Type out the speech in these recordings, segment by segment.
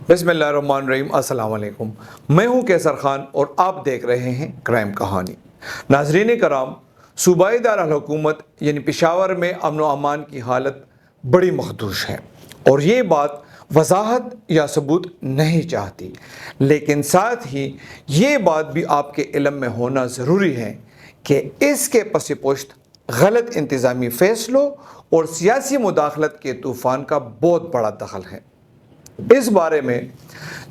بسم اللہ الرحمن الرحیم۔ السلام علیکم، میں ہوں کیسر خان اور آپ دیکھ رہے ہیں کرائم کہانی۔ ناظرین کرام، صوبائی دارالحکومت یعنی پشاور میں امن و امان کی حالت بڑی مخدوش ہے، اور یہ بات وضاحت یا ثبوت نہیں چاہتی، لیکن ساتھ ہی یہ بات بھی آپ کے علم میں ہونا ضروری ہے کہ اس کے پس پشت غلط انتظامی فیصلوں اور سیاسی مداخلت کے طوفان کا بہت بڑا دخل ہے۔ اس بارے میں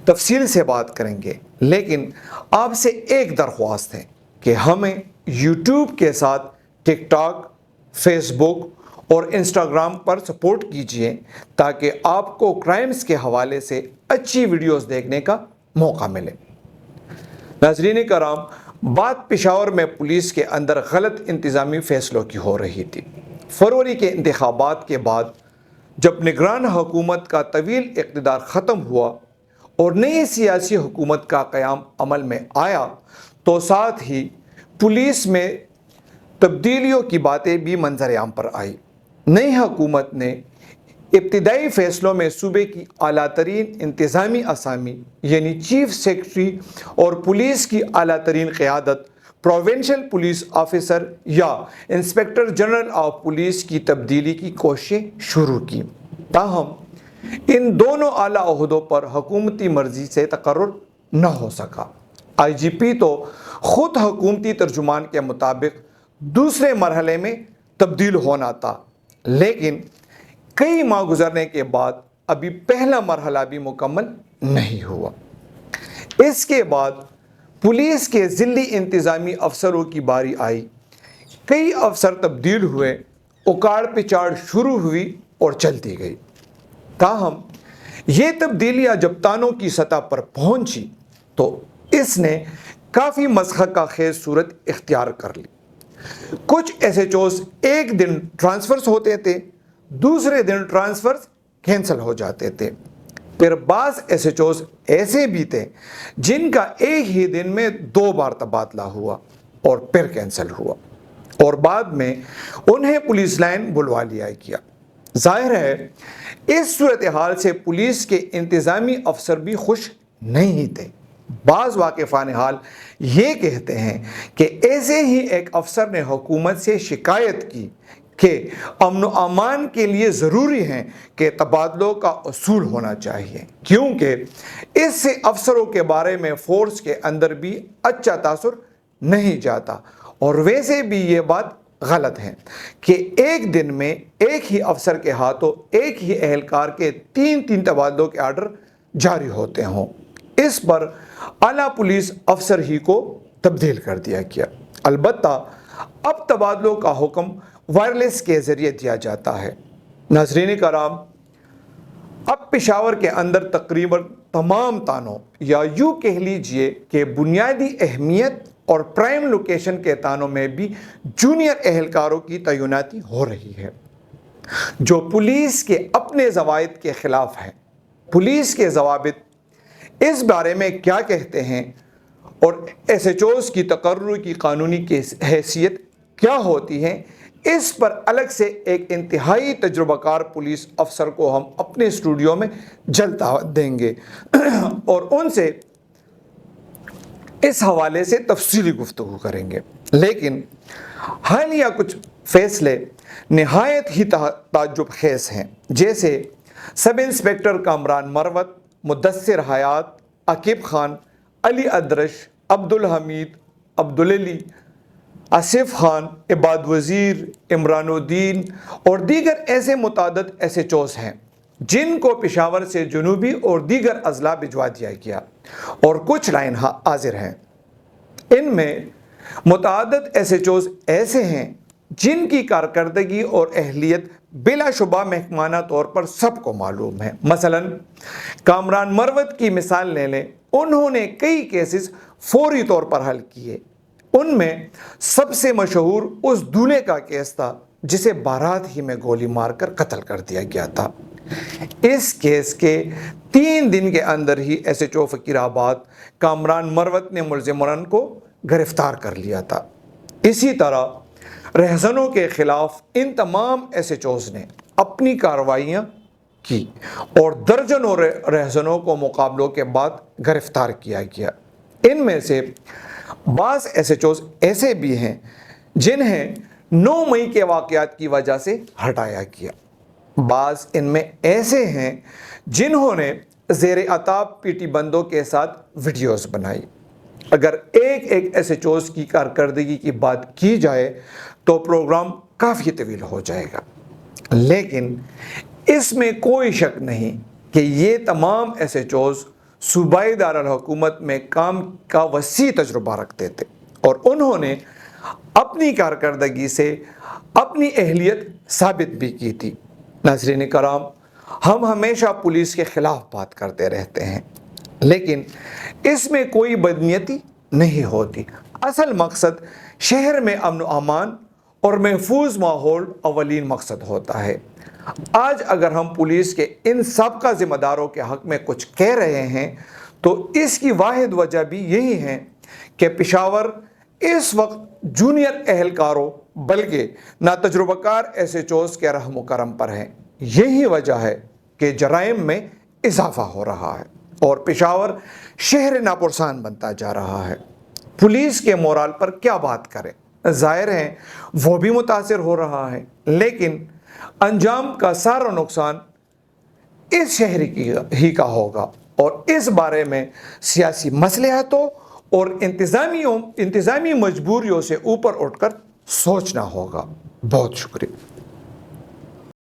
تفصیل سے بات کریں گے، لیکن آپ سے ایک درخواست ہے کہ ہمیں یوٹیوب کے ساتھ ٹک ٹاک، فیس بک اور انسٹاگرام پر سپورٹ کیجیے تاکہ آپ کو کرائمز کے حوالے سے اچھی ویڈیوز دیکھنے کا موقع ملے۔ ناظرین کرام، بات پشاور میں پولیس کے اندر غلط انتظامی فیصلوں کی ہو رہی تھی۔ فروری کے انتخابات کے بعد جب نگران حکومت کا طویل اقتدار ختم ہوا اور نئی سیاسی حکومت کا قیام عمل میں آیا، تو ساتھ ہی پولیس میں تبدیلیوں کی باتیں بھی منظر عام پر آئی۔ نئی حکومت نے ابتدائی فیصلوں میں صوبے کی اعلیٰ ترین انتظامی اسامی یعنی چیف سیکرٹری اور پولیس کی اعلیٰ ترین قیادت پروونشل پولیس آفیسر یا انسپکٹر جنرل آف پولیس کی تبدیلی کی کوششیں شروع کی، تاہم ان دونوں اعلیٰ عہدوں پر حکومتی مرضی سے تقرر نہ ہو سکا۔ آئی جی پی تو خود حکومتی ترجمان کے مطابق دوسرے مرحلے میں تبدیل ہونا تھا، لیکن کئی ماہ گزرنے کے بعد ابھی پہلا مرحلہ بھی مکمل نہیں ہوا۔ اس کے بعد پولیس کے ضلعی انتظامی افسروں کی باری آئی۔ کئی افسر تبدیل ہوئے، اکاڑ پچاڑ شروع ہوئی اور چلتی گئی، تاہم یہ تبدیلیاں جب تانوں کی سطح پر پہنچی تو اس نے کافی مسخرہ خیز صورت اختیار کر لی۔ کچھ ایس ایچ اوز ایک دن ٹرانسفرز ہوتے تھے، دوسرے دن ٹرانسفرز کینسل ہو جاتے تھے۔ پھر بعض ایس ایچ اوز ایسے بھی تھے جن کا ایک ہی دن میں 2 بار تبادلہ ہوا اور پھر کینسل ہوا، اور بعد میں انہیں پولیس لائن بلوا لیا گیا۔ ظاہر ہے اس صورتحال سے پولیس کے انتظامی افسر بھی خوش نہیں تھے۔ بعض واقفان حال یہ کہتے ہیں کہ ایسے ہی ایک افسر نے حکومت سے شکایت کی کہ امن و امان کے لیے ضروری ہے کہ تبادلوں کا اصول ہونا چاہیے، کیونکہ اس سے افسروں کے بارے میں فورس کے اندر بھی اچھا تاثر نہیں جاتا، اور ویسے بھی یہ بات غلط ہے کہ ایک دن میں ایک ہی افسر کے ہاتھوں ایک ہی اہلکار کے 3 تبادلوں کے آرڈر جاری ہوتے ہوں۔ اس پر اعلیٰ پولیس افسر ہی کو تبدیل کر دیا گیا۔ البتہ اب تبادلوں کا حکم وائرلیس کے ذریعے دیا جاتا ہے۔ ناظرین کرام، اب پشاور کے اندر تقریباً تمام تانوں یا یوں کہہ لیجئے کہ بنیادی اہمیت اور پرائم لوکیشن کے تانوں میں بھی جونیئر اہلکاروں کی تعیناتی ہو رہی ہے، جو پولیس کے اپنے ضوابط کے خلاف ہے۔ پولیس کے ضوابط اس بارے میں کیا کہتے ہیں اور ایس ایچ اوز کی تقرر کی قانونی حیثیت کیا ہوتی ہے، اس پر الگ سے ایک انتہائی تجربہ کار پولیس افسر کو ہم اپنے اسٹوڈیو میں جلد دعوت دیں گے اور ان سے اس حوالے سے تفصیلی گفتگو کریں گے۔ لیکن حالیہ کچھ فیصلے نہایت ہی تعجب خیز ہیں، جیسے سب انسپکٹر کامران مروت، مدثر حیات، عقیب خان، علی ادرش، عبدالحمید، عبدالعلی، آصف خان، عباد وزیر، عمران الدین اور دیگر ایسے متعدد ایس ایچ اوز ہیں جن کو پشاور سے جنوبی اور دیگر اضلاع بھجوا دیا گیا، اور کچھ لائن حاضر ہیں۔ ان میں متعدد ایس ایچ اوز ایسے ہیں جن کی کارکردگی اور اہلیت بلا شبہ محکمانہ طور پر سب کو معلوم ہے۔ مثلاً کامران مروت کی مثال لے لیں، انہوں نے کئی کیسز فوری طور پر حل کیے۔ ان میں سب سے مشہور اس دولہے کا کیس تھا جسے بارات ہی میں گولی مار کر قتل کر دیا گیا تھا۔ اس کیس کے 3 دن کے اندر ہی ایس ایچ او فقیر آباد کامران مروت نے ملزمان کو گرفتار کر لیا تھا۔ اسی طرح رہزنوں کے خلاف ان تمام ایس ایچ اوز نے اپنی کارروائیاں کی اور درجنوں رہزنوں کو مقابلوں کے بعد گرفتار کیا گیا۔ ان میں سے بعض SHOs ایسے بھی ہیں جنہیں 9 مئی کے واقعات کی وجہ سے ہٹایا گیا۔ بعض ان میں ایسے ہیں جنہوں نے زیر عتاب PT بندوں کے ساتھ ویڈیوز بنائی۔ اگر ایک SHOs کی کارکردگی کی بات کی جائے تو پروگرام کافی طویل ہو جائے گا، لیکن اس میں کوئی شک نہیں کہ یہ تمام SHOs صوبائی دارالحکومت میں کام کا وسیع تجربہ رکھتے تھے اور انہوں نے اپنی کارکردگی سے اپنی اہلیت ثابت بھی کی تھی۔ ناظرین کرام، ہم ہمیشہ پولیس کے خلاف بات کرتے رہتے ہیں، لیکن اس میں کوئی بدنیتی نہیں ہوتی۔ اصل مقصد شہر میں امن و امان اور محفوظ ماحول اولین مقصد ہوتا ہے۔ آج اگر ہم پولیس کے ان سابقہ ذمہ داروں کے حق میں کچھ کہہ رہے ہیں تو اس کی واحد وجہ بھی یہی ہے کہ پشاور اس وقت جونیئر اہلکاروں بلکہ ناتجربہ کار SHOs کے رحم و کرم پر ہیں۔ یہی وجہ ہے کہ جرائم میں اضافہ ہو رہا ہے اور پشاور شہر ناپرسان بنتا جا رہا ہے۔ پولیس کے مورال پر کیا بات کریں؟ ظاہر ہے وہ بھی متاثر ہو رہا ہے، لیکن انجام کا سارا نقصان اس شہر ہی کا ہوگا اور اس بارے میں سیاسی مصلحتوں اور انتظامی مجبوریوں سے اوپر اٹھ کر سوچنا ہوگا۔ بہت شکریہ۔